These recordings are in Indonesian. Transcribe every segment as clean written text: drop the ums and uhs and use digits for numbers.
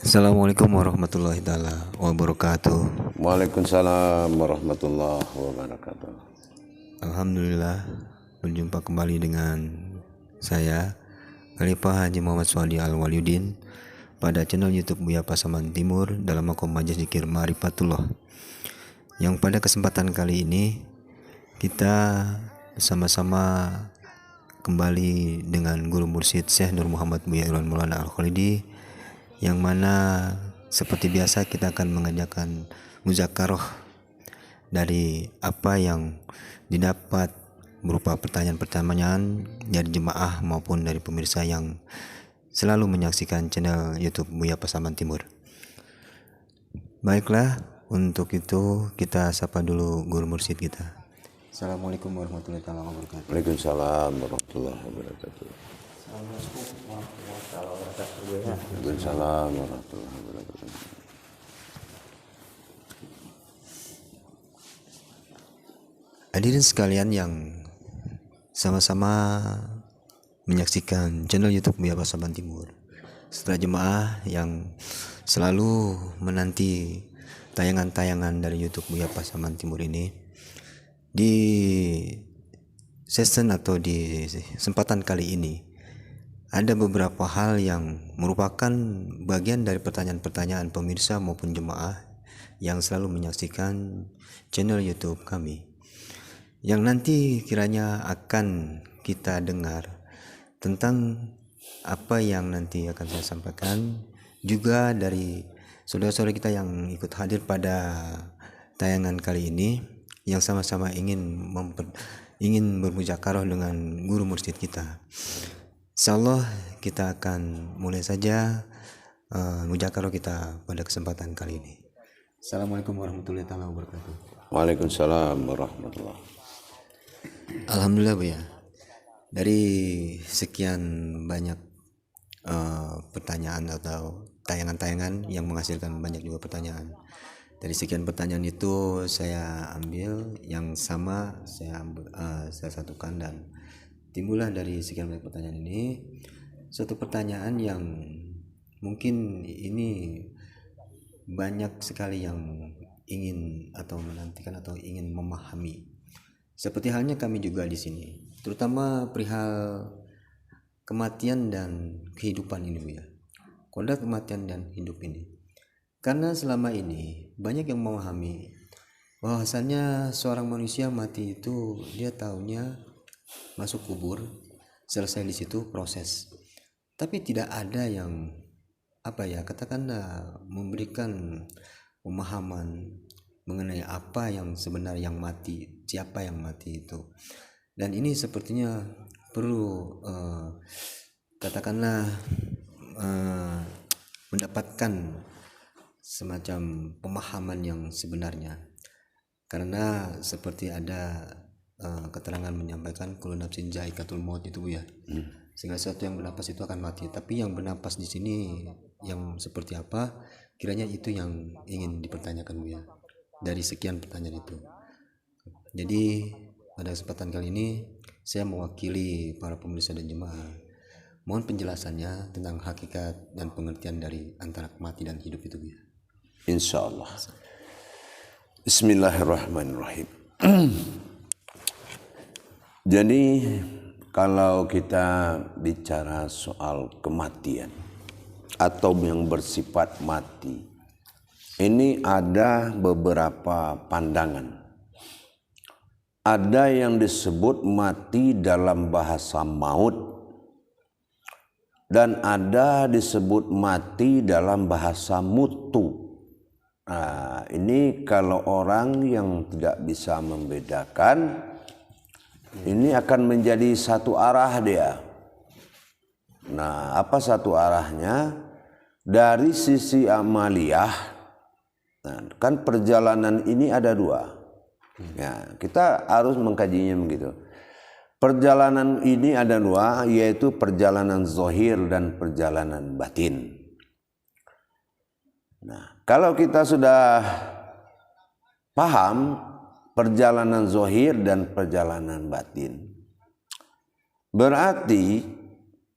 Assalamualaikum warahmatullahi taala wabarakatuh. Waalaikumsalam warahmatullahi wabarakatuh. Alhamdulillah berjumpa kembali dengan saya Khalifah Haji Muhammad Swadi Al-Waliuddin pada channel YouTube Buya Pasaman Timur dalam makom Majelis Zikir Ma'rifatullah. Yang pada kesempatan kali ini kita bersama-sama kembali dengan Guru Mursyid Syekh Nur Muhammad Buya Irwan Maulana Al-Khalidi, yang mana seperti biasa kita akan mengajarkan muzakarah dari apa yang didapat berupa pertanyaan-pertanyaan dari jemaah maupun dari pemirsa yang selalu menyaksikan channel YouTube Buya Pasaman Timur. Baiklah, untuk itu kita sapa dulu Guru Mursyid kita. Assalamualaikum warahmatullahi wabarakatuh. Waalaikumsalam warahmatullahi wabarakatuh. Waalaikumsalam warahmatullahi wabarakatuh. Hadirin sekalian yang sama-sama menyaksikan channel YouTube Buya Pasaman Timur, serta jemaah yang selalu menanti tayangan-tayangan dari YouTube Buya Pasaman Timur ini, di season atau di kesempatan kali ini ada beberapa hal yang merupakan bagian dari pertanyaan-pertanyaan pemirsa maupun jemaah yang selalu menyaksikan channel YouTube kami, yang nanti kiranya akan kita dengar tentang apa yang nanti akan saya sampaikan, juga dari saudara-saudara kita yang ikut hadir pada tayangan kali ini, yang sama-sama ingin bermuzakarah dengan Guru Mursyid kita. Insyaallah kita akan mulai saja muzakarah kita pada kesempatan kali ini. Assalamualaikum warahmatullahi wabarakatuh. Waalaikumsalam warahmatullahi. Alhamdulillah Bu ya, dari sekian banyak pertanyaan atau tayangan-tayangan yang menghasilkan banyak juga pertanyaan, dari sekian pertanyaan itu saya ambil yang sama, saya satukan, dan timbullah dari sekian banyak pertanyaan ini suatu pertanyaan yang mungkin ini banyak sekali yang ingin atau menantikan atau ingin memahami, seperti halnya kami juga di sini, terutama perihal kematian dan kehidupan ini Bu ya. Kodrat kematian dan hidup ini, karena selama ini banyak yang memahami bahwasannya seorang manusia mati itu dia taunya masuk kubur, selesai di situ proses. Tapi tidak ada yang katakanlah memberikan pemahaman mengenai apa yang sebenarnya yang mati, siapa yang mati itu. Dan ini sepertinya perlu mendapatkan semacam pemahaman yang sebenarnya, karena seperti ada keterangan menyampaikan kullu nafsin za'iqatul maut itu Bu ya. Segala sesuatu yang bernapas itu akan mati, tapi yang bernapas di sini yang seperti apa, kiranya itu yang ingin dipertanyakan Bu ya, dari sekian pertanyaan itu. Jadi pada kesempatan kali ini saya mewakili para pemirsa dan jemaah, mohon penjelasannya tentang hakikat dan pengertian dari antara mati dan hidup itu Bu ya. Insyaallah. Bismillahirrahmanirrahim. Jadi kalau kita bicara soal kematian atau yang bersifat mati, ini ada beberapa pandangan. Ada yang disebut mati dalam bahasa maut, dan ada disebut mati dalam bahasa mutu. Nah, ini kalau orang yang tidak bisa membedakan, ini akan menjadi satu arah dia. Nah, apa satu arahnya? Dari sisi amaliyah, nah, kan perjalanan ini ada dua. Ya, kita harus mengkajinya begitu. Perjalanan ini ada dua, yaitu perjalanan zahir dan perjalanan batin. Nah, kalau kita sudah paham perjalanan zahir dan perjalanan batin, berarti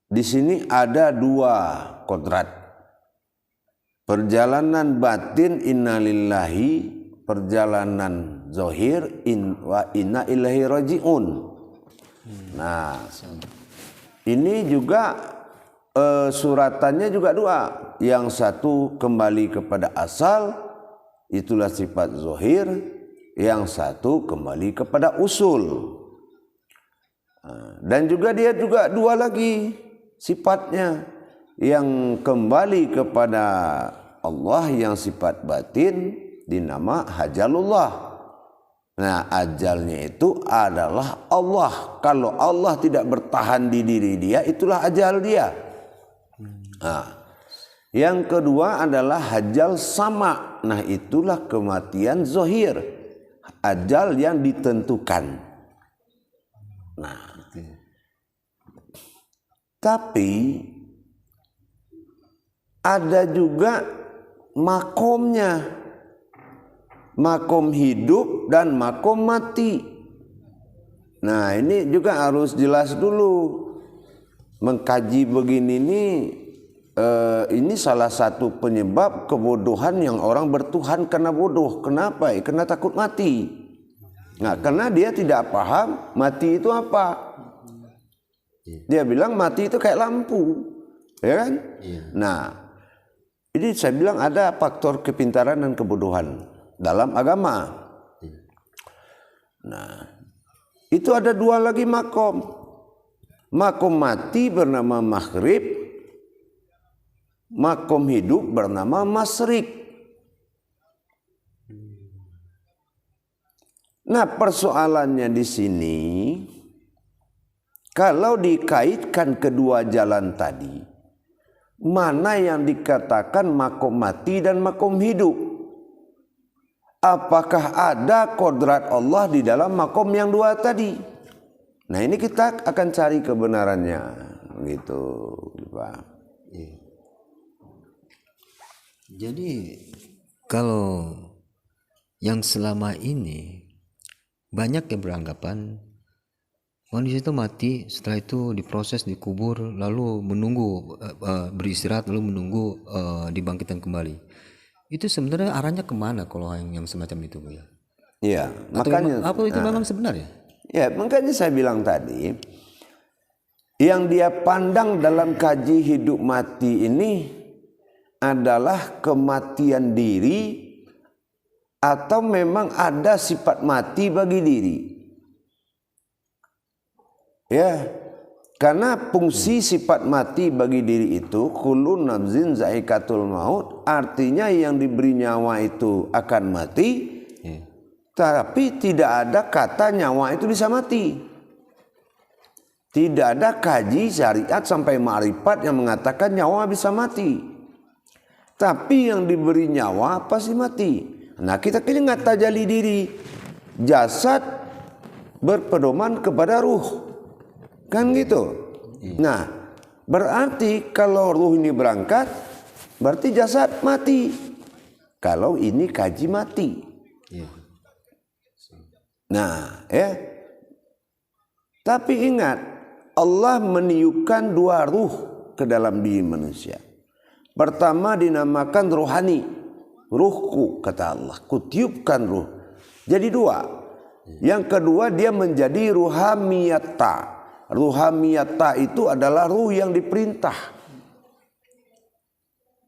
di sini ada dua kodrat. perjalanan batin innalillahi, perjalanan zahir wa inna ilaihi rajiun. Nah, ini juga suratannya juga dua. Yang satu kembali kepada asal, itulah sifat zahir. Yang satu kembali kepada usul. Dan juga dia juga dua lagi sifatnya. Yang kembali kepada Allah yang sifat batin dinama hajalullah. Nah, ajalnya itu adalah Allah. Kalau Allah tidak bertahan di diri dia, itulah ajal dia. Nah, yang kedua adalah hajal sama. Nah, itulah kematian zahir. Ajal yang ditentukan. Nah, tapi ada juga makomnya, makom hidup dan makom mati. Nah, ini juga harus jelas dulu. Mengkaji begini ini salah satu penyebab kebodohan yang orang bertuhan karena bodoh. Kenapa? Karena takut mati. Nah, karena dia tidak paham mati itu apa. Dia bilang mati itu kayak lampu, ya kan? Nah, ini saya bilang ada faktor kepintaran dan kebodohan dalam agama. Nah, itu ada dua lagi makom. Makom mati bernama maghrib, makom hidup bernama masyrik. Nah, persoalannya di sini, kalau dikaitkan kedua jalan tadi, mana yang dikatakan makom mati dan makom hidup? Apakah ada kodrat Allah di dalam makom yang dua tadi? Nah, ini kita akan cari kebenarannya, gitu, Pak. Jadi kalau yang selama ini banyak yang beranggapan manusia itu mati, setelah itu diproses, dikubur, lalu menunggu beristirahat, lalu menunggu dibangkitkan kembali. Itu sebenarnya arahnya kemana kalau yang semacam itu, Bu ya? Iya, makanya apa itu memang sebenarnya? Ya, makanya saya bilang tadi, yang dia pandang dalam kaji hidup mati ini adalah kematian diri atau memang ada sifat mati bagi diri. Ya, karena fungsi sifat mati bagi diri itu kullu nafsin zaikatul maut, artinya yang diberi nyawa itu akan mati, tapi tidak ada kata nyawa itu bisa mati. Tidak ada kaji syariat sampai ma'rifat yang mengatakan nyawa bisa mati. Tapi yang diberi nyawa pasti mati. Nah, kita kini nggak tajali diri. Jasad berpedoman kepada ruh. Kan gitu. Nah, berarti kalau ruh ini berangkat, berarti jasad mati. Kalau ini kaji mati. Nah, tapi ingat, Allah meniupkan dua ruh ke dalam diri manusia. Pertama dinamakan rohani. Ruhku, kata Allah, kutiupkan ruh. Jadi dua. Yang kedua dia menjadi ruhamiyata. Ruhamiyata itu adalah ruh yang diperintah.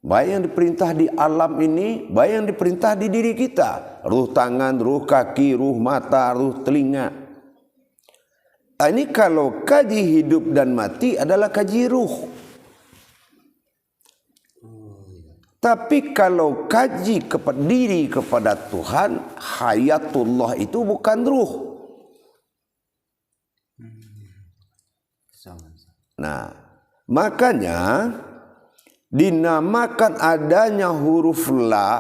Baik yang diperintah di alam ini, baik yang diperintah di diri kita. Ruh tangan, ruh kaki, ruh mata, ruh telinga. Ini kalau kaji hidup dan mati adalah kaji ruh. Tapi kalau kaji diri kepada Tuhan, hayatullah itu bukan ruh. Nah, makanya dinamakan adanya huruf la,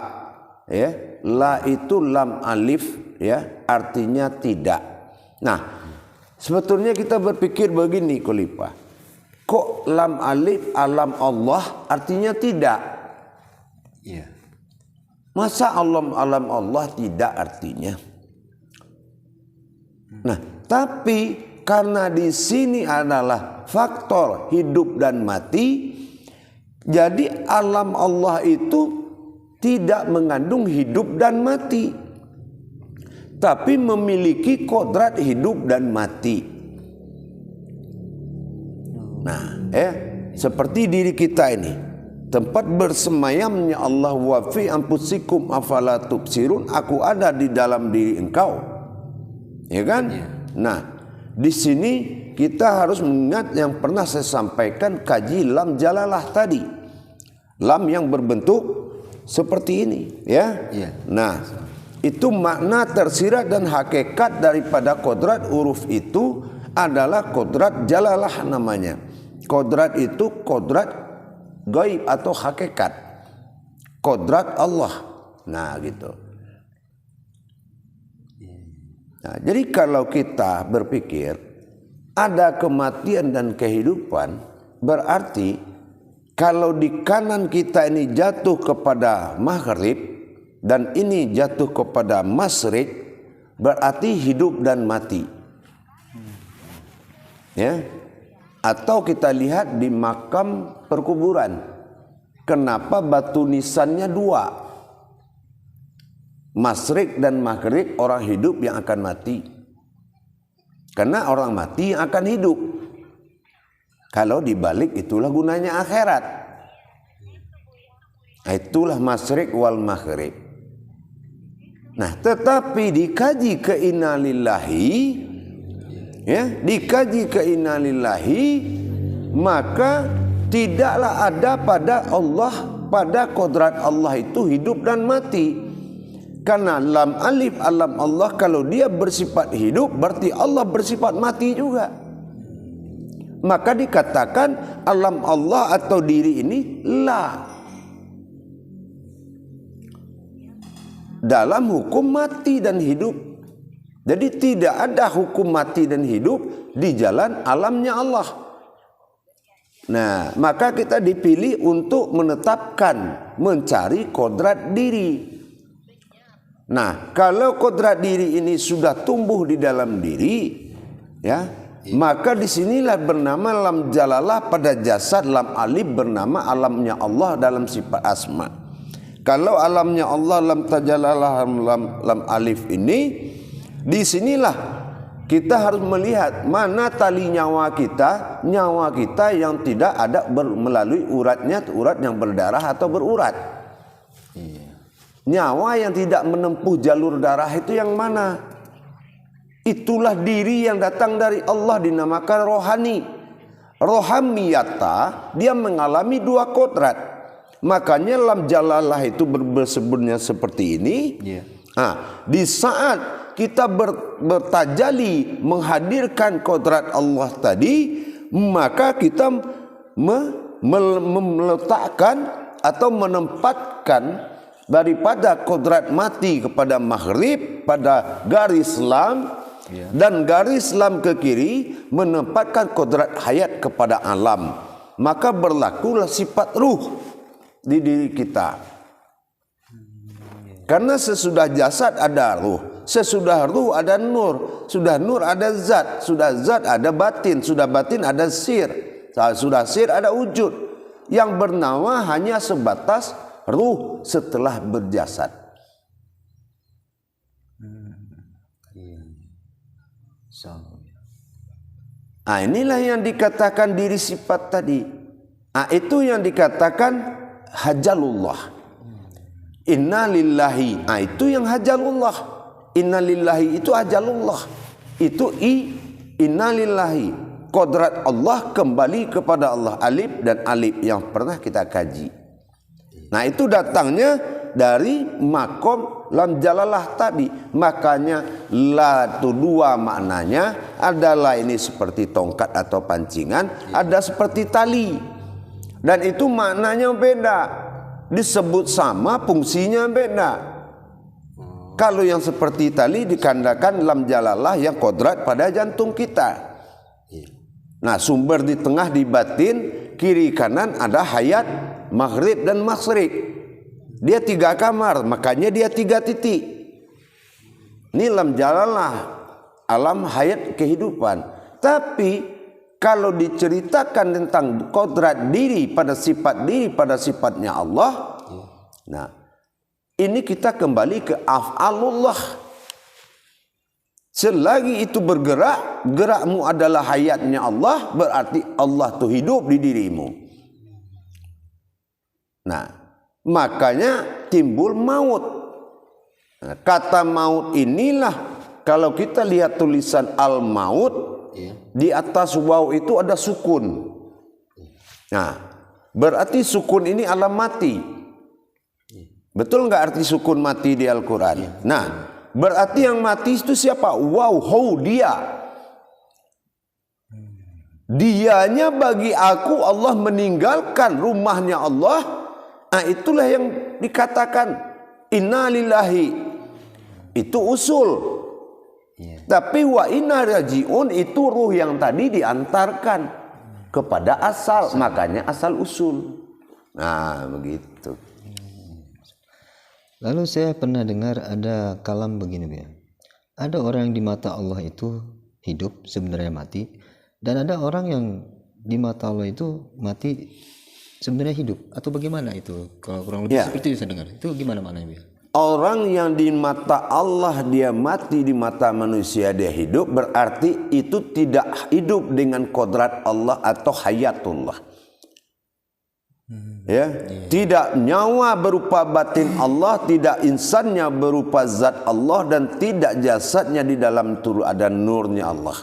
ya, la itu lam alif, ya, artinya tidak. Nah, sebetulnya kita berpikir begini, Khalifah, kok lam alif alam Allah artinya tidak? Iya. Masa alam Allah tidak artinya? Nah, tapi karena di sini adalah faktor hidup dan mati, jadi alam Allah itu tidak mengandung hidup dan mati, tapi memiliki kodrat hidup dan mati. Nah, seperti diri kita ini, tempat bersemayamnya Allah, wa fi anfusikum afala tubsirun, aku ada di dalam diri engkau. Ya kan? Nah, di sini kita harus mengingat yang pernah saya sampaikan, kaji lam jalalah tadi. Lam yang berbentuk seperti ini, ya. Nah, itu makna tersirat dan hakikat daripada kodrat huruf itu adalah kodrat jalalah namanya. Kodrat itu kodrat gaib atau hakikat, kodrat Allah. Nah, gitu. Nah, jadi kalau kita berpikir ada kematian dan kehidupan, berarti kalau di kanan kita ini jatuh kepada maghrib dan ini jatuh kepada masyrik, berarti hidup dan mati. Ya. Atau kita lihat di makam perkuburan, kenapa batu nisannya dua? Masyrik dan maghrib, orang hidup yang akan mati. Karena orang mati yang akan hidup. Kalau dibalik, itulah gunanya akhirat. Itulah masyrik wal maghrib. Nah, tetapi dikaji ke innalillahi, ya, dikaji ke innalillahi, maka tidaklah ada pada Allah, pada kodrat Allah itu hidup dan mati. Karena lam alif alam Allah, kalau dia bersifat hidup, berarti Allah bersifat mati juga. Maka dikatakan alam Allah atau diri ini la, dalam hukum mati dan hidup. Jadi tidak ada hukum mati dan hidup di jalan alamnya Allah. Nah, maka kita dipilih untuk menetapkan, mencari kodrat diri. Nah, kalau kodrat diri ini sudah tumbuh di dalam diri, ya, maka disinilah bernama lam jalalah pada jasad, lam alif bernama alamnya Allah dalam sifat asma. Kalau alamnya Allah lam tajalalah lam alif ini, disinilah kita harus melihat mana tali nyawa kita yang tidak ada melalui uratnya, urat yang berdarah atau berurat. Nyawa yang tidak menempuh jalur darah itu yang mana? Itulah diri yang datang dari Allah, dinamakan rohani. Rohamiyata, dia mengalami dua kodrat. Makanya lam jalalah itu bersebutnya seperti ini. Nah, di saat kita bertajali menghadirkan kodrat Allah tadi, maka kita meletakkan atau menempatkan daripada kodrat mati kepada maghrib pada garis lam, dan garis lam ke kiri menempatkan kodrat hayat kepada alam. Maka berlakulah sifat ruh di diri kita. Karena sesudah jasad ada ruh, sesudah ruh ada nur, sudah nur ada zat, sudah zat ada batin, sudah batin ada sir, sudah sir ada wujud, yang bernama hanya sebatas ruh setelah berjasad. Nah, inilah yang dikatakan diri sifat tadi. Nah, itu yang dikatakan hajalullah. Inna lillahi. Nah, itu yang hajalullah. Inna lillahi itu hajalullah. Itu inna lillahi. Kodrat Allah kembali kepada Allah. Alif dan alif yang pernah kita kaji. Nah, itu datangnya dari makom lam jalalah tadi. Makanya la itu dua maknanya. Adalah ini seperti tongkat atau pancingan, ada seperti tali. Dan itu maknanya beda. Disebut sama, fungsinya beda. Kalau yang seperti tali dikandakan lam jalalah yang kodrat pada jantung kita. Nah, sumber di tengah di batin, kiri kanan ada hayat, maghrib dan masyrik. Dia 3 kamar, makanya dia 3 titik. Ini lam jalalah, alam hayat kehidupan. Tapi kalau diceritakan tentang kodrat diri pada sifat diri pada sifatnya Allah, nah, ini kita kembali ke af'alullah. Selagi itu bergerak, gerakmu adalah hayatnya Allah, berarti Allah itu hidup di dirimu. Nah, makanya timbul maut. Nah, kata maut inilah, kalau kita lihat tulisan al-maut, di atas waw itu ada sukun. Nah, berarti sukun ini alam mati. Betul nggak arti sukun mati di Al-Quran? Nah, berarti yang mati itu siapa? Wow, dia. Dianya bagi aku Allah meninggalkan rumahnya Allah. Nah, itulah yang dikatakan inna lillahi. Itu usul. Tapi wa inna rajiun itu ruh yang tadi diantarkan kepada asal. Makanya asal usul. Nah, begitu. Lalu saya pernah dengar ada kalam begini ya. Ada orang yang di mata Allah itu hidup sebenarnya mati, dan ada orang yang di mata Allah itu mati sebenarnya hidup, atau bagaimana itu? Kalau kurang lebih seperti itu saya dengar. Itu gimana maknanya ya? Orang yang di mata Allah dia mati, di mata manusia dia hidup, berarti itu tidak hidup dengan kodrat Allah atau hayatullah. Ya, tidak nyawa berupa batin Allah, tidak insannya berupa zat Allah, dan tidak jasadnya di dalam tubuh ada nurnya Allah.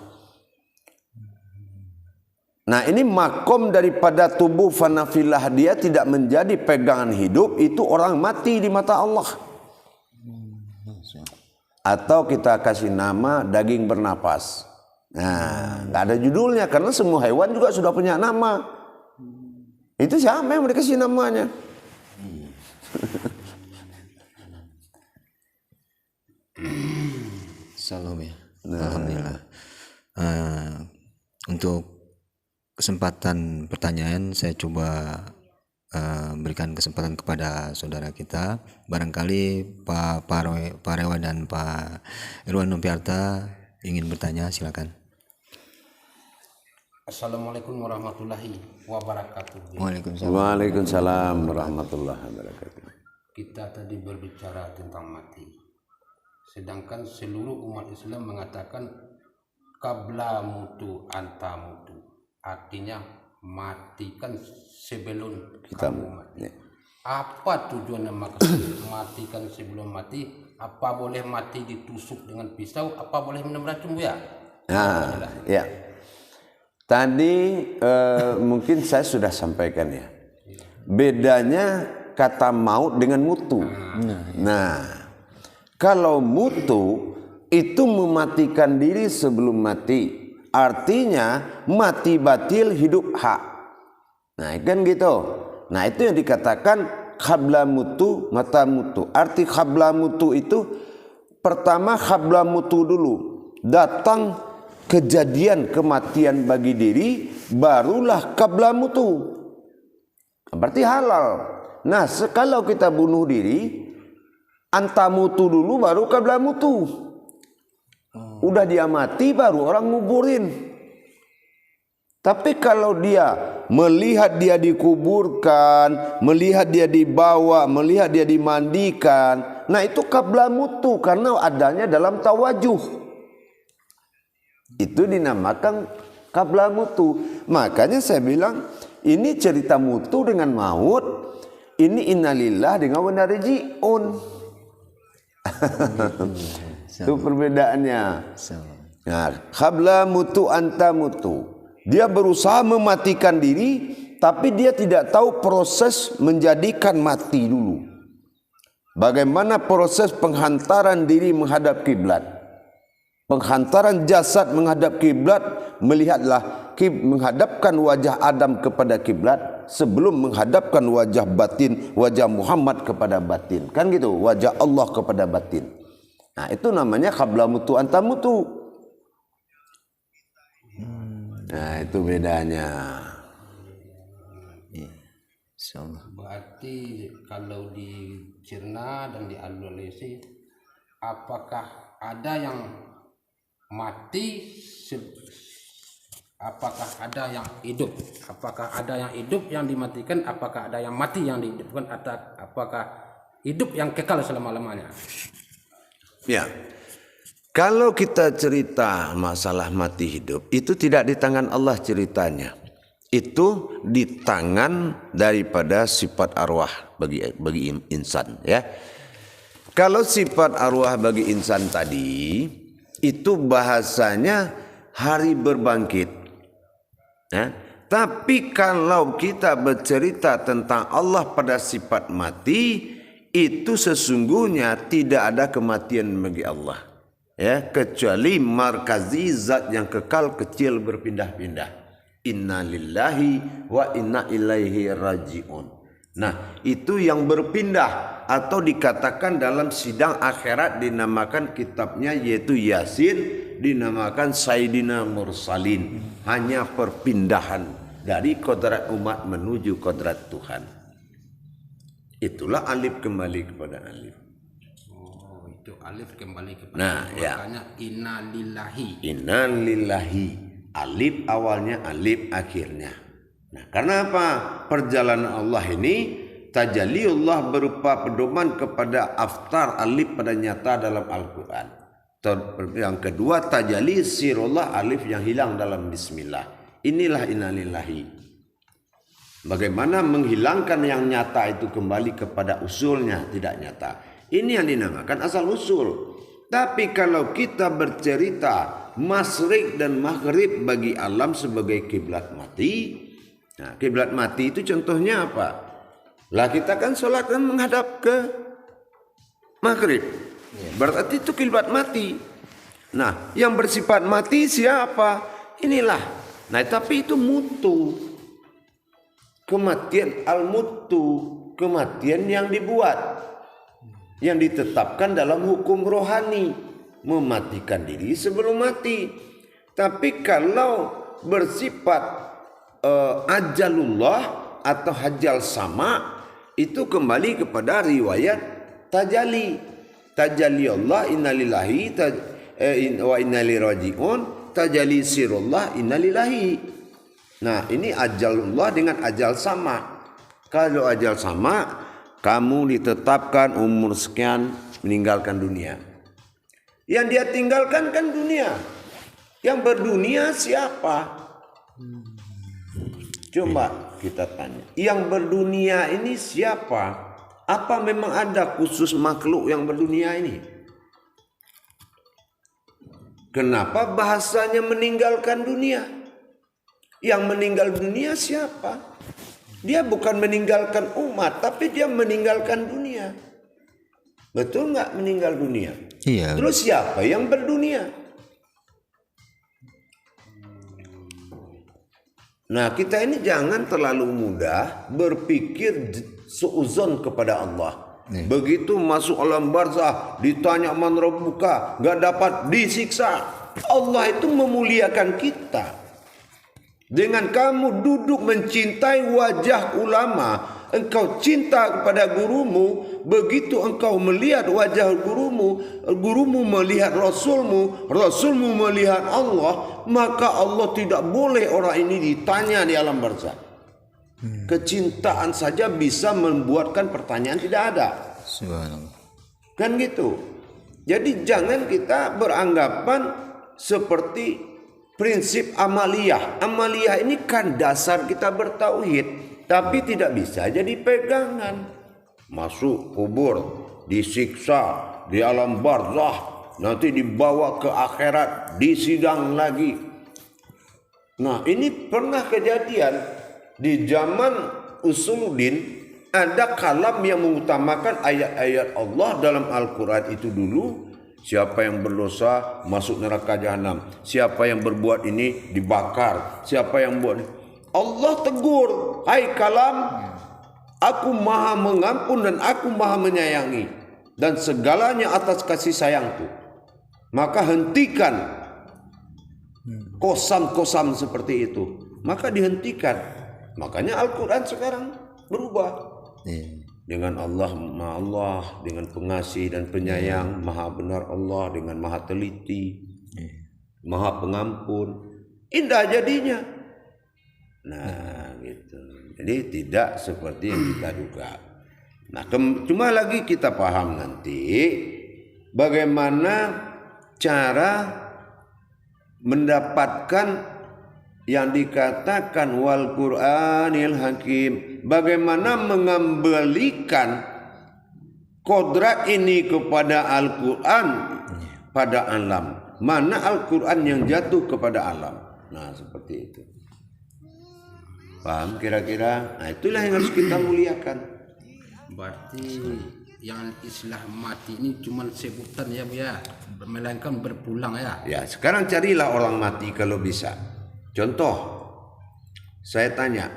Nah, ini makom daripada tubuh fanafilah dia tidak menjadi pegangan hidup, itu orang mati di mata Allah. Atau kita kasih nama daging bernapas. Nah, nggak ada judulnya karena semua hewan juga sudah punya nama. Itu siapa yang dikasih namanya? Salam ya. Alhamdulillah. Untuk kesempatan pertanyaan saya coba berikan kesempatan kepada saudara kita. Barangkali Pak Rewa dan Pak Irwan Nopiarta ingin bertanya, silakan. Assalamualaikum warahmatullahi wabarakatuh. Waalaikumsalam warahmatullahi wabarakatuh. Kita tadi berbicara tentang mati. Sedangkan seluruh umat Islam mengatakan qabla mutu anta mutu. Artinya matikan sebelum kamu mati. Apa tujuannya matikan sebelum mati? Apa boleh mati ditusuk dengan pisau? Apa boleh minum racun ya? Nah, ya. Tadi mungkin saya sudah sampaikan ya. Bedanya kata maut dengan mutu. Nah, kalau mutu itu mematikan diri sebelum mati. Artinya mati batil, hidup hak. Nah, kan gitu. Nah, itu yang dikatakan khabla mutu mata mutu. Arti khabla mutu itu pertama khabla mutu dulu. Datang kejadian kematian bagi diri, barulah qabla mutu. Berarti halal. Nah, kalau kita bunuh diri, anta mutu dulu baru qabla mutu. Udah dia mati baru orang nguburin. Tapi kalau dia melihat dia dikuburkan, melihat dia dibawa, melihat dia dimandikan, nah itu qabla mutu karena adanya dalam tawajuh. Itu dinamakan qabla mutu. Makanya saya bilang ini cerita mutu dengan maut, ini innalillah dengan wa inna rajiun. Itu perbedaannya. Nah, qabla mutu anta mutu. Dia berusaha mematikan diri, tapi dia tidak tahu proses menjadikan mati dulu. Bagaimana proses penghantaran diri menghadap kiblat? Penghantaran jasad menghadap kiblat, melihatlah menghadapkan wajah Adam kepada kiblat sebelum menghadapkan wajah batin, wajah Muhammad kepada batin. Kan gitu, wajah Allah kepada batin. Nah, itu namanya qabla mutu anta mutu. Nah, itu bedanya. Berarti kalau dicerna dan dianalisis, apakah ada yang mati, apakah ada yang hidup? Apakah ada yang hidup yang dimatikan? Apakah ada yang mati yang dihidupkan? Atau apakah hidup yang kekal selama-lamanya. Ya. Kalau kita cerita masalah mati hidup, itu tidak di tangan Allah ceritanya. Itu di tangan daripada sifat arwah bagi insan, ya. Kalau sifat arwah bagi insan tadi, itu bahasanya hari berbangkit. Ya. Tapi kalau kita bercerita tentang Allah pada sifat mati, itu sesungguhnya tidak ada kematian bagi Allah, ya, kecuali markazi, zat yang kekal, kecil, berpindah-pindah. Inna lillahi wa inna ilaihi raji'un. Nah, itu yang berpindah, atau dikatakan dalam sidang akhirat dinamakan kitabnya yaitu Yasin, dinamakan Sayyidina Mursalin. Hanya perpindahan dari kodrat umat menuju kodrat Tuhan. Itulah alif kembali kepada alif. Oh, itu alif kembali kepada Nah, ya. makanya innalillahi. Innalillahi. Alif awalnya, alif akhirnya. Nah, karena apa? Perjalanan Allah ini tajalliullah berupa pedoman kepada aftar alif pada nyata dalam Al-Quran. Yang kedua, tajalli sirullah, alif yang hilang dalam bismillah. Inilah innalillahi. Bagaimana menghilangkan yang nyata itu kembali kepada usulnya, tidak nyata. Ini yang dinamakan asal usul. Tapi kalau kita bercerita masyrik dan maghrib bagi alam sebagai kiblat mati. Nah, kiblat mati itu contohnya apa? Lah kita kan sholat kan menghadap ke maghrib. Berarti itu kiblat mati. Nah, yang bersifat mati siapa? Inilah. Nah, tapi itu mutu. Kematian al-mutu, kematian yang dibuat, yang ditetapkan dalam hukum rohani, mematikan diri sebelum mati. Tapi kalau bersifat ajalullah atau hajal sama, itu kembali kepada riwayat tajalli. Tajalli Allah innalillahi wa innalillahi raji'un, tajalli sirullah innalillahi. Nah, ini ajalullah dengan ajal sama. Kalau ajal sama, kamu ditetapkan umur sekian meninggalkan dunia. Yang dia tinggalkan kan dunia. Yang berdunia siapa? Coba kita tanya. Yang berdunia ini siapa? Apa memang ada khusus makhluk yang berdunia ini? Kenapa bahasanya meninggalkan dunia? Yang meninggal dunia siapa? Dia bukan meninggalkan umat, tapi dia meninggalkan dunia. Betul nggak meninggal dunia? Iya. Terus siapa yang berdunia? Nah, kita ini jangan terlalu mudah berpikir suuzon kepada Allah. Begitu masuk alam barzah, ditanya man rabbuka, nggak dapat, disiksa. Allah itu memuliakan kita. Dengan kamu duduk mencintai wajah ulama, engkau cinta kepada gurumu, begitu engkau melihat wajah gurumu, gurumu melihat rasulmu, rasulmu melihat Allah, maka Allah tidak boleh orang ini ditanya di alam barzah. Kecintaan saja bisa membuatkan pertanyaan tidak ada. Subhanallah. Kan gitu. Jadi jangan kita beranggapan seperti prinsip amaliyah. Amaliyah ini kan dasar kita bertauhid, tapi tidak bisa jadi pegangan. Masuk kubur, disiksa di alam barzah, nanti dibawa ke akhirat, disidang lagi. Nah, ini pernah kejadian di zaman Usuluddin. Ada kalam yang mengutamakan ayat-ayat Allah dalam Al-Quran itu dulu. Siapa yang berdosa masuk neraka jahanam. Siapa yang berbuat ini dibakar. Siapa yang buat ini. Allah tegur, hai kalam, aku maha mengampun dan aku maha menyayangi, dan segalanya atas kasih sayangku. Maka hentikan kosam-kosam seperti itu. Maka dihentikan. Makanya Al-Quran sekarang berubah. Dengan Allah, maha Allah, dengan pengasih dan penyayang, maha benar Allah, dengan maha teliti, maha pengampun. Indah jadinya. Nah, gitu. Jadi tidak seperti yang kita duga. Nah, cuma lagi kita paham nanti bagaimana cara mendapatkan yang dikatakan wal Qur'anil Hakim. Bagaimana mengembalikan kodrat ini kepada Al-Quran pada alam. Mana Al-Quran yang jatuh kepada alam. Nah, seperti itu. Paham kira-kira? Nah, itulah yang harus kita muliakan. Berarti yang istilah mati ini cuma sebutan ya Bu ya, melainkan berpulang ya. Ya, sekarang carilah orang mati kalau bisa. Contoh, saya tanya,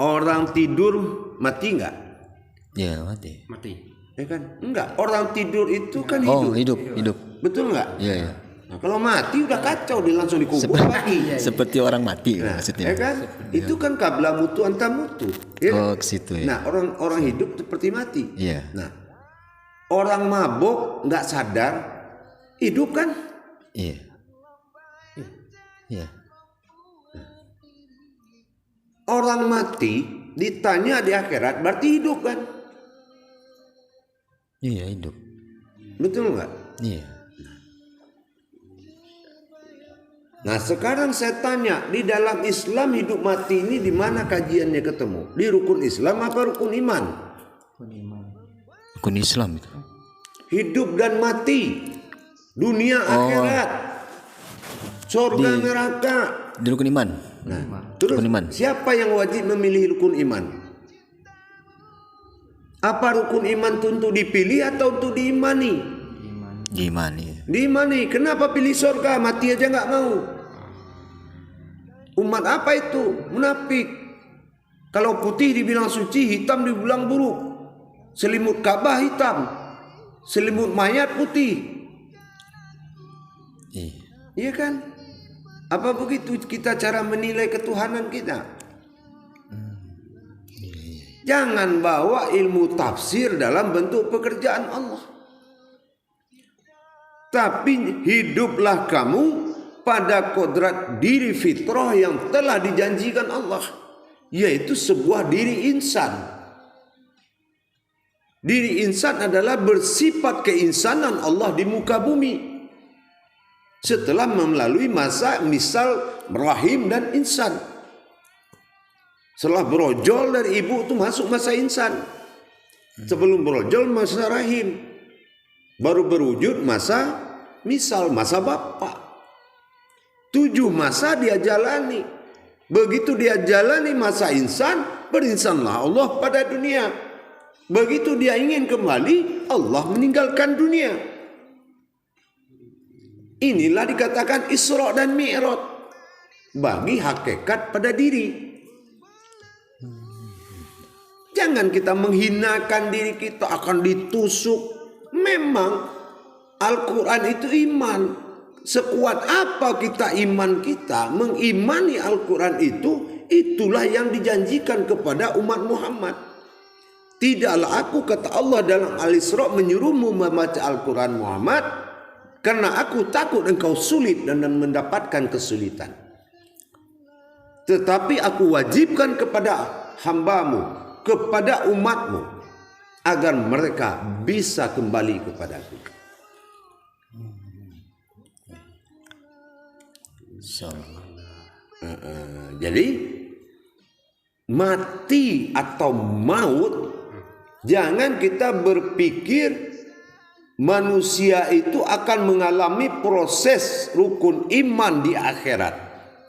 orang tidur mati enggak? Ya, mati. Mati. Ya kan? Enggak, orang tidur itu kan Oh, hidup. hidup. Betul enggak? Iya, iya. Nah, kalau mati udah kacau, dia langsung dikubur lagi. Seperti orang mati Nah, maksudnya. ya kan? Itu kan qabla mutu anta mutu. Ya kan? Oh, ke situ ya. Nah, orang hidup seperti mati. Iya. Nah, orang mabuk nggak sadar hidup kan? Iya. Iya. Orang mati ditanya di akhirat berarti hidup kan? Iya, hidup. Betul nggak? Iya. Nah, sekarang saya tanya, di dalam Islam hidup mati ini di mana kajiannya ketemu? Di rukun Islam apa rukun iman? Rukun Islam itu. Hidup dan mati, dunia akhirat, surga neraka. Di rukun iman. Nah, terus Rukun iman. siapa yang wajib memilih rukun iman? Apa rukun iman itu untuk dipilih atau untuk diimani? Iman, iya. Diimani. Kenapa pilih surga? Mati aja nggak mau. Umat apa itu? Munafik. Kalau putih dibilang suci, hitam dibilang buruk. Selimut Ka'bah hitam, selimut mayat putih. Iya. Iya kan? Apa begitu kita cara menilai ketuhanan kita? Jangan bawa ilmu tafsir dalam bentuk pekerjaan Allah. Tapi hiduplah kamu pada kodrat diri fitrah yang telah dijanjikan Allah, yaitu sebuah diri insan. Diri insan adalah bersifat keinsanan Allah di muka bumi setelah melalui masa misal rahim dan insan. Setelah berojol dari ibu itu masuk masa insan. Sebelum berojol masa rahim, baru berwujud masa misal, masa bapak. 7 masa dia jalani. Begitu dia jalani masa insan, berinsanlah Allah pada dunia. Begitu dia ingin kembali, Allah meninggalkan dunia. Inilah dikatakan Isra dan Mi'raj bagi hakikat pada diri. Jangan kita menghinakan diri kita akan ditusuk. Memang Al-Quran itu iman. Sekuat apa kita iman kita mengimani Al-Quran itu, itulah yang dijanjikan kepada umat Muhammad. Tidaklah aku, kata Allah dalam Al-Isra, menyuruhmu membaca Al-Quran Muhammad karena aku takut engkau sulit dan mendapatkan kesulitan. Tetapi aku wajibkan kepada hambamu, kepada umatmu, agar mereka bisa kembali kepadaku. Jadi mati atau maut, jangan kita berpikir manusia itu akan mengalami proses rukun iman di akhirat.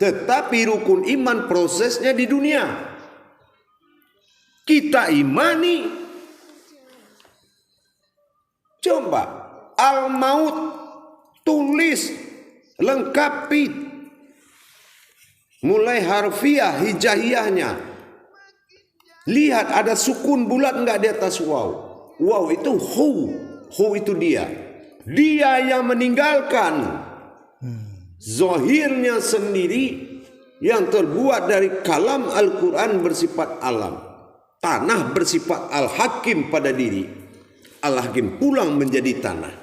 Tetapi rukun iman prosesnya di dunia. Kita imani. Coba al-maut, tulis, lengkapi. Mulai harfiah, hijaiyahnya. Lihat ada sukun bulat enggak di atas waw. Waw itu hu. Hu itu dia. Dia yang meninggalkan. Zahirnya sendiri yang terbuat dari kalam Al-Quran bersifat alam. Tanah bersifat Al-Hakim pada diri. Al-Hakim pulang menjadi tanah.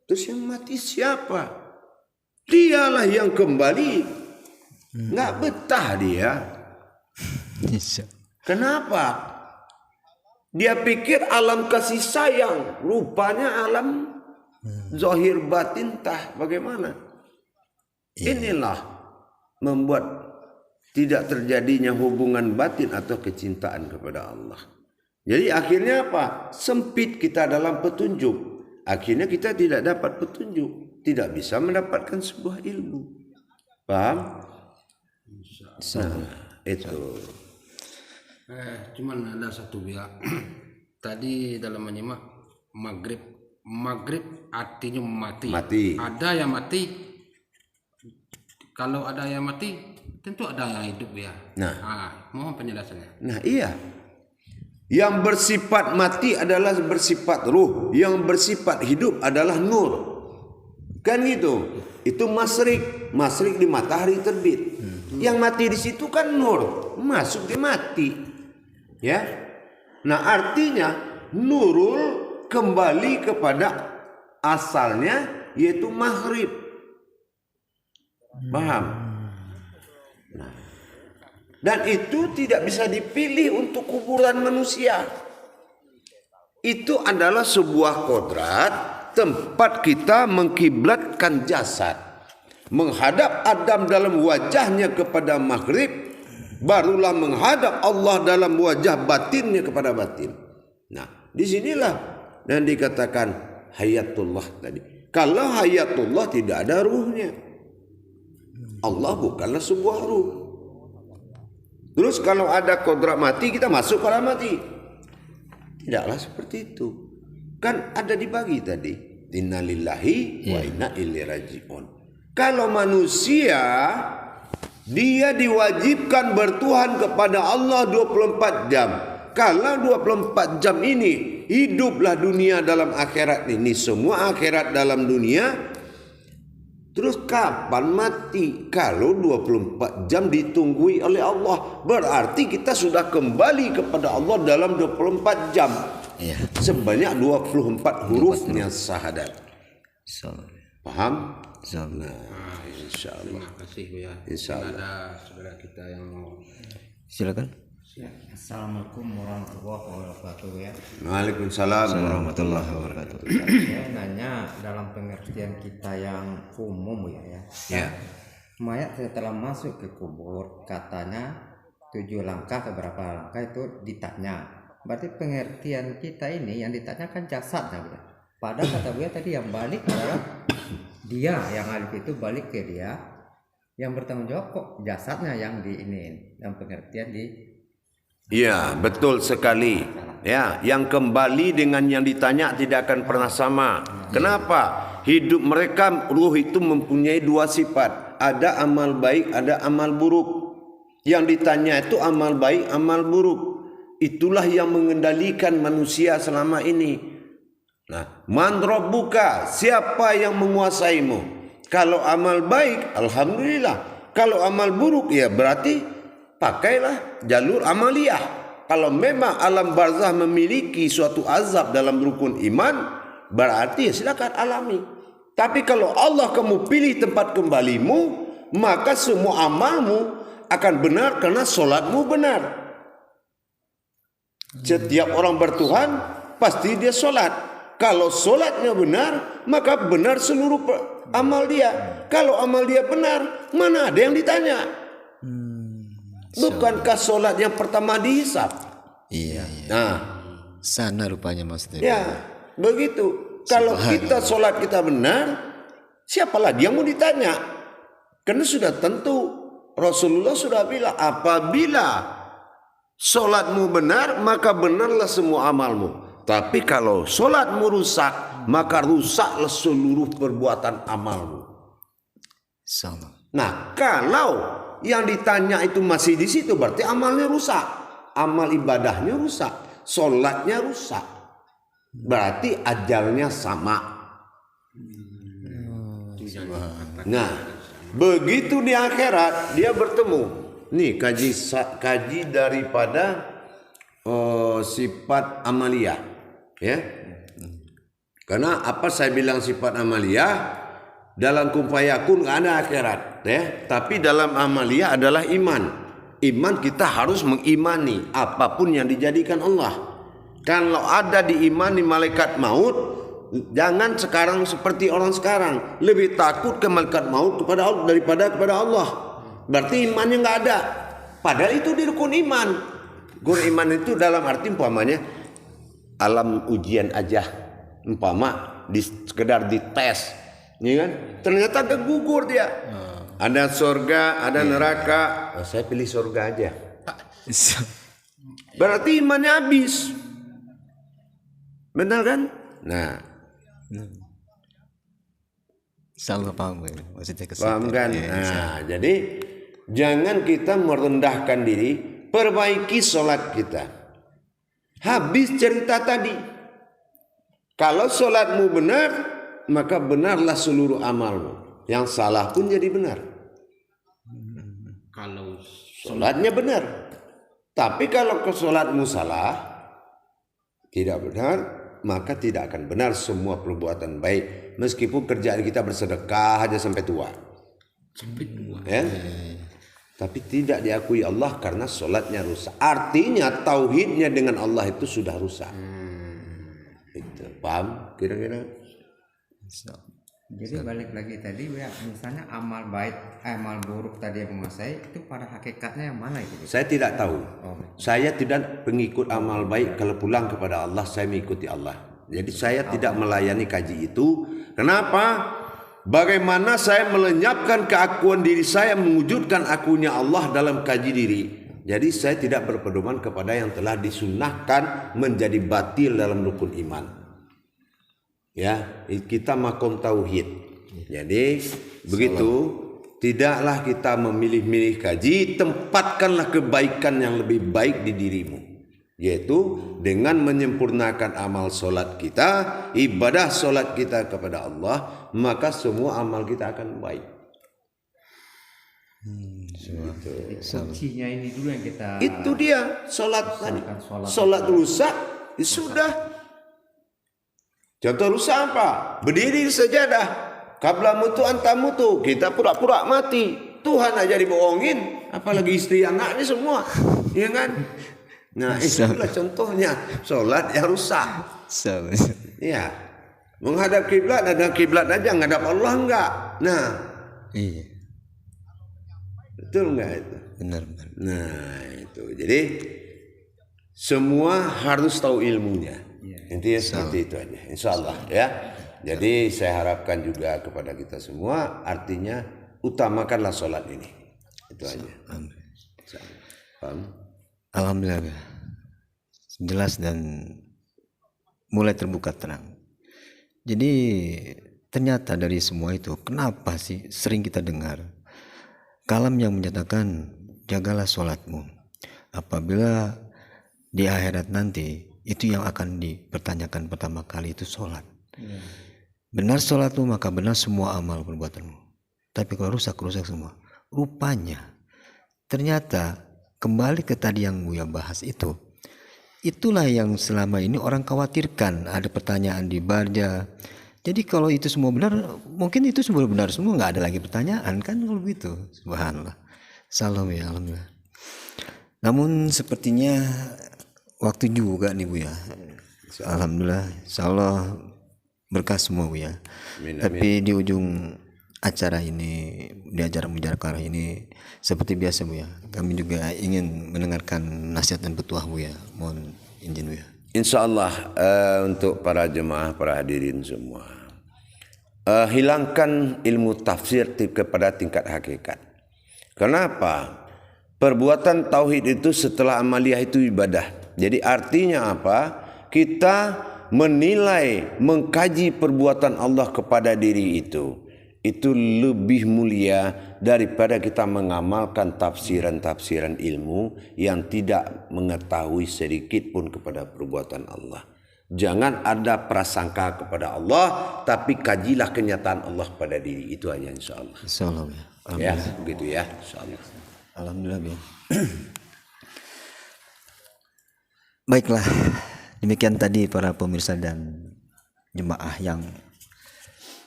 Terus yang mati siapa? Dialah yang kembali. Nggak betah dia. Kenapa? Dia pikir alam kasih sayang, rupanya alam zahir batin tah bagaimana? Inilah membuat tidak terjadinya hubungan batin atau kecintaan kepada Allah. Jadi akhirnya apa? Sempit kita dalam petunjuk. Akhirnya kita tidak dapat petunjuk, tidak bisa mendapatkan sebuah ilmu. Paham? Nah, itu. Cuman ada satu ya. Tadi dalam menyimak maghrib artinya mati. Mati. Ada yang mati. Kalau ada yang mati, tentu ada yang hidup ya. Mohon penjelasannya. Nah, iya. Yang bersifat mati adalah bersifat ruh, yang bersifat hidup adalah nur. Kan gitu. Itu masyrik di matahari terbit. Yang mati di situ kan nur, masuk di mati. Ya. Nah, artinya nurul kembali kepada asalnya yaitu maghrib. Paham? Nah, dan itu tidak bisa dipilih untuk kuburan manusia. Itu adalah sebuah kodrat tempat kita mengkiblatkan jasad. Menghadap Adam dalam wajahnya kepada maghrib, barulah menghadap Allah dalam wajah batinnya kepada batin. Nah, disinilah yang dikatakan hayatullah tadi. Kalau hayatullah tidak ada ruhnya. Allah bukanlah sebuah ruh. Terus kalau ada kodrat mati, kita masuk pada mati. Tidaklah seperti itu. Kan ada dibagi tadi. Innalillahi wa inna ilaihi raji'un. Kalau manusia, dia diwajibkan bertuhan kepada Allah 24 jam. Kalau 24 jam ini, hiduplah dunia dalam akhirat ini. Semua akhirat dalam dunia. Terus kapan mati? Kalau 24 jam ditunggui oleh Allah, berarti kita sudah kembali kepada Allah dalam 24 jam. Iya. Sebanyak 24 hurufnya syahadat. Paham? Insyaallah. Insyaallah. Terima kasih ya. Insyaallah. Ada saudara kita yang mau. Silakan. Assalamualaikum warahmatullahi wabarakatuh ya. Waalaikumsalam Warahmatullahi wabarakatuh. Saya nanya dalam pengertian kita yang umum ya. Ya. Mayat setelah masuk ke kubur katanya 7 langkah ke berapa langkah itu ditanya. Berarti pengertian kita ini yang ditanyakan jasadnya ya. Padahal kata Buya tadi yang balik adalah dia, yang alif itu balik ke dia, yang bertanggung jawab kok jasadnya yang diinin dalam pengertian di. Iya, betul sekali. Ya, yang kembali dengan yang ditanya tidak akan pernah sama. Kenapa? Hidup mereka, ruh itu mempunyai 2 sifat. Ada amal baik, ada amal buruk. Yang ditanya itu amal baik, amal buruk. Itulah yang mengendalikan manusia selama ini. Nah, man rabbuka, siapa yang menguasaimu? Kalau amal baik, alhamdulillah. Kalau amal buruk, ya berarti pakailah jalur amaliyah. Kalau memang alam barzah memiliki suatu azab dalam rukun iman, berarti ya silakan alami. Tapi kalau Allah kamu pilih tempat kembalimu, maka semua amalmu akan benar karena solatmu benar. Setiap orang bertuhan pasti dia solat. Kalau solatnya benar, maka benar seluruh amal dia. Kalau amal dia benar, mana ada yang ditanya? Bukankah solat yang pertama dihisap? Iya. Nah, Sana rupanya maksudnya. ya begitu. Kalau kita solat kita benar, siapa lagi yang mau ditanya? Karena sudah tentu Rasulullah sudah bilang, apabila solatmu benar, maka benarlah semua amalmu. Tapi kalau solatmu rusak, maka rusaklah seluruh perbuatan amalmu. Sama. Nah, kalau yang ditanya itu masih di situ, berarti amalnya rusak. Amal ibadahnya rusak, solatnya rusak. Berarti ajalnya sama. Nah, begitu di akhirat dia bertemu. Nih kaji daripada sifat amaliyah. Ya, karena apa saya bilang sifat amaliyah? Dalam kun fayakun nggak ada akhirat, ya. Tapi dalam amaliyah adalah iman. Iman kita harus mengimani apapun yang dijadikan Allah. Kalau ada diimani malaikat maut, jangan sekarang seperti orang sekarang lebih takut ke malaikat maut kepada Allah daripada kepada Allah. Berarti imannya nggak ada. Padahal itu di rukun iman. Rukun iman itu dalam arti umpamanya alam ujian aja, umpama sekedar dites, ya kan? Ternyata kegugur dia. Ada surga, ada neraka. Oh, saya pilih surga aja. Berarti imannya habis. Benar kan? Nah, Salah paham ya, maksudnya paham kan? Ya, Nah, jadi jangan kita merendahkan diri, perbaiki sholat kita. Habis cerita tadi. Kalau sholatmu benar, maka benarlah seluruh amalmu. Yang salah pun jadi benar. Kalau Sholatnya benar. Tapi kalau sholatmu salah, tidak benar, maka tidak akan benar semua perbuatan baik. Meskipun kerjaan kita bersedekah aja sampai tua. Ya? Tapi tidak diakui Allah karena sholatnya rusak. Artinya tauhidnya dengan Allah itu sudah rusak. Itu, paham kira-kira? Jadi balik lagi tadi ya, misalnya amal baik, amal buruk tadi yang menguasai itu pada hakikatnya yang mana itu? Saya tidak tahu. Oh. Saya tidak pengikut amal baik. Kalau pulang kepada Allah, saya mengikuti Allah. Jadi saya tidak melayani kaji itu. Kenapa? Bagaimana saya melenyapkan keakuan diri saya, mewujudkan akunya Allah dalam kaji diri. Jadi saya tidak berpedoman kepada yang telah disunnahkan menjadi batil dalam rukun iman. Ya, kita makom tauhid. Jadi begitu, tidaklah kita memilih-milih kaji, tempatkanlah kebaikan yang lebih baik di dirimu, yaitu dengan menyempurnakan amal solat kita, ibadah solat kita kepada Allah, maka semua amal kita akan baik. Jadi kuncinya ini dulu yang kita Itu dia solat tadi. Sholat. Solat rusak, ya sudah. Contoh rusak apa? Berdiri di sejadah. Qabla mutu anta mutu. Kita pura-pura mati. Tuhan aja dibohongin. Apalagi istri anaknya semua. Ya kan? Nah itulah contohnya. Solat yang rusak. Ya. Menghadap kiblat, ada kiblat aja. Menghadap Allah enggak. Nah. Iya, Betul enggak itu? benar. Nah itu. Jadi semua harus tahu ilmunya. Intinya seperti itu aja, insya Allah ya. Jadi saya harapkan juga kepada kita semua, artinya utamakanlah sholat ini. Itu aja. Paham? Alhamdulillah, jelas dan mulai terbuka terang. Jadi ternyata dari semua itu, kenapa sih sering kita dengar kalam yang menyatakan jagalah sholatmu, apabila di akhirat nanti itu yang akan dipertanyakan pertama kali itu sholat. Benar sholatmu maka benar semua amal perbuatanmu. Tapi kalau rusak semua. Rupanya ternyata kembali ke tadi yang Buya bahas itu, itulah yang selama ini orang khawatirkan. Ada pertanyaan di Barja. Jadi kalau itu semua benar, mungkin itu semua benar semua, nggak ada lagi pertanyaan kan kalau begitu. Subhanallah. Salam ya, alhamdulillah. Namun sepertinya waktu juga nih Bu ya. Alhamdulillah, insyaallah berkah semua Bu ya. Amin, Tapi di ujung acara ini, di acara mujarakah ini, seperti biasa Bu ya, kami juga ingin mendengarkan nasihat dan petuah Bu ya. Mohon izin Bu ya. Insya Allah untuk para jemaah, para hadirin semua, hilangkan ilmu tafsir kepada tingkat hakikat. Kenapa? Perbuatan tauhid itu setelah amaliyah itu ibadah. Jadi artinya apa? Kita menilai, mengkaji perbuatan Allah kepada diri itu lebih mulia daripada kita mengamalkan tafsiran-tafsiran ilmu yang tidak mengetahui sedikit pun kepada perbuatan Allah. Jangan ada prasangka kepada Allah, tapi kajilah kenyataan Allah pada diri. Itu hanya insya Allah. Insyaallah ya. Ya, begitu ya. Insya Allah. Alhamdulillah ya. Baiklah, demikian tadi para pemirsa dan jemaah yang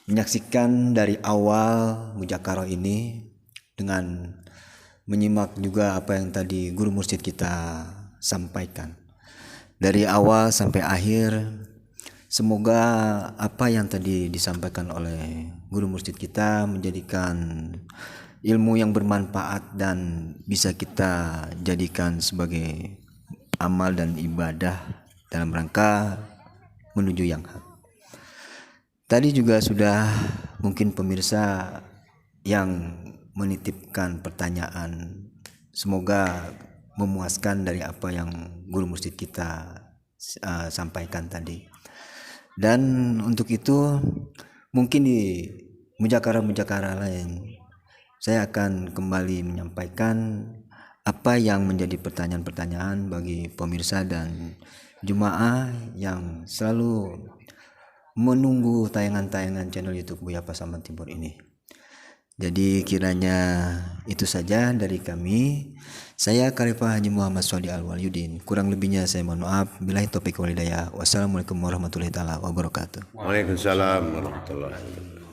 menyaksikan dari awal mujakarah ini dengan menyimak juga apa yang tadi guru mursyid kita sampaikan. dari awal sampai akhir. Semoga apa yang tadi disampaikan oleh guru mursyid kita menjadikan ilmu yang bermanfaat dan bisa kita jadikan sebagai amal dan ibadah dalam rangka menuju yang hak. Tadi juga sudah mungkin pemirsa yang menitipkan pertanyaan, semoga memuaskan dari apa yang guru mursyid kita sampaikan tadi. Dan untuk itu mungkin di mujakarah-mujakarah lain saya akan kembali menyampaikan apa yang menjadi pertanyaan-pertanyaan bagi pemirsa dan jemaah yang selalu menunggu tayangan-tayangan channel YouTube Buya Pasaman Timur ini. Jadi kiranya itu saja dari kami. Saya Khalifah Haji Muhammad Swadi Al-Walyudin. Kurang lebihnya saya mohon maaf. Billahi taufiq wal hidayah. Wassalamualaikum warahmatullahi taala wabarakatuh. Waalaikumsalam warahmatullahi wabarakatuh.